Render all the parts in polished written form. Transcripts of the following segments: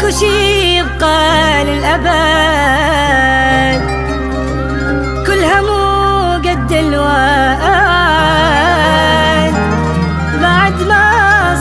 ماكو شي يبقى للأبد، كلها مو قد الوعد. بعد ما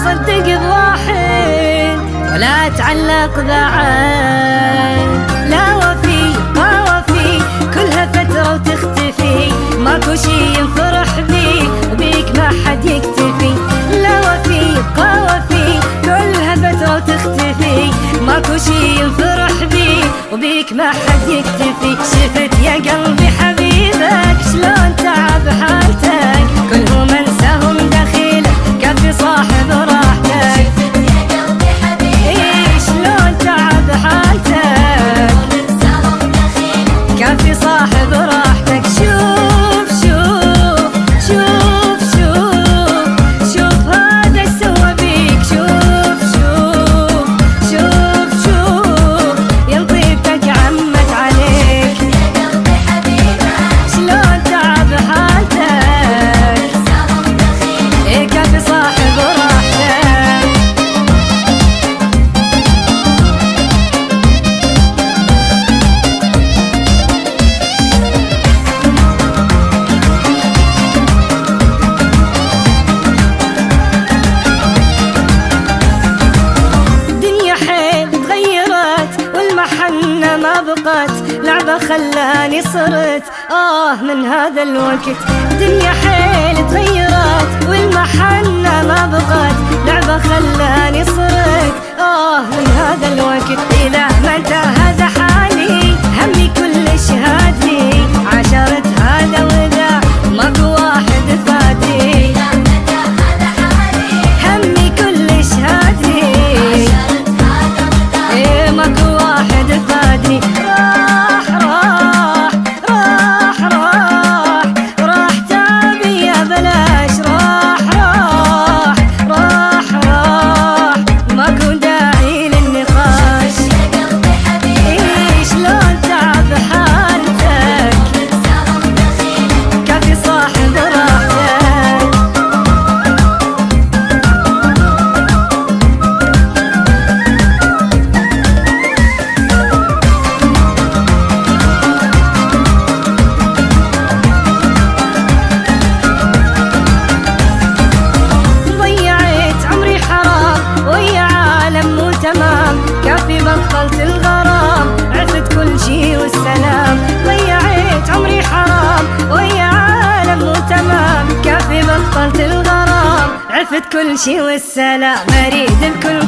صدق بواحد ولا تعلق بعد، لا وفي ما وفي كلها فترة وتختفي، ماكو شي ينفرح بيه وبيك ما حد يكتفي. لا وفي يبقى وفي كلها فترة وتختفي، ماكو شي ينفرح بيه وبيك ما حد يكتفي. شفت يا قلبي حبيبك شلون تعب حالتك، كلهم انساهم دخيلك كفي صاحب راحتك. شفت يا قلبي حبيبك شلون تعب حالتك، انساهم دخيلك كفي صاحب راحتك. شوف شوف شوف شوف شوف هذا سوى بيك، شوف شوف شوف شوف يا طيبتك عمت عليك. يا قلبي حبيبك شلون تعب حالتك، انساهم دخيلك كفي صاحب راحتك. الدنيا حيل تغيرت والمحنة ما بقت، لعبة خلاني صرت من هذا الوقت. الدنيا حيل تغيرت والمحنة ما بقت، لعبة خلاني صرت من هذا الوقت. إذا ما انت هذا حالي همي كل شهادي، عشرت هذا وذا ماكو واحد فادي. إذا متى هذا حالي همي كل شهادي عشرت هذا وذا ماكو واحد فادني. راح راح راح راح راح تعبي يا بلاش، راح راح راح راح ماكو داعي للنقاش. يا قلبي حبيبك شلون تعب حالتك، انساهم دخيلك كفي صاحب راحتك. ضيعت عمري حرام ويا عالم مو تمام، كافي بطلت الغرام عرفت كل شي والسلام. ضيعت عمري حرام ويا عالم مو تمام، كافي بطلت الغرام عرفت كل شي والسلام. اريد الكل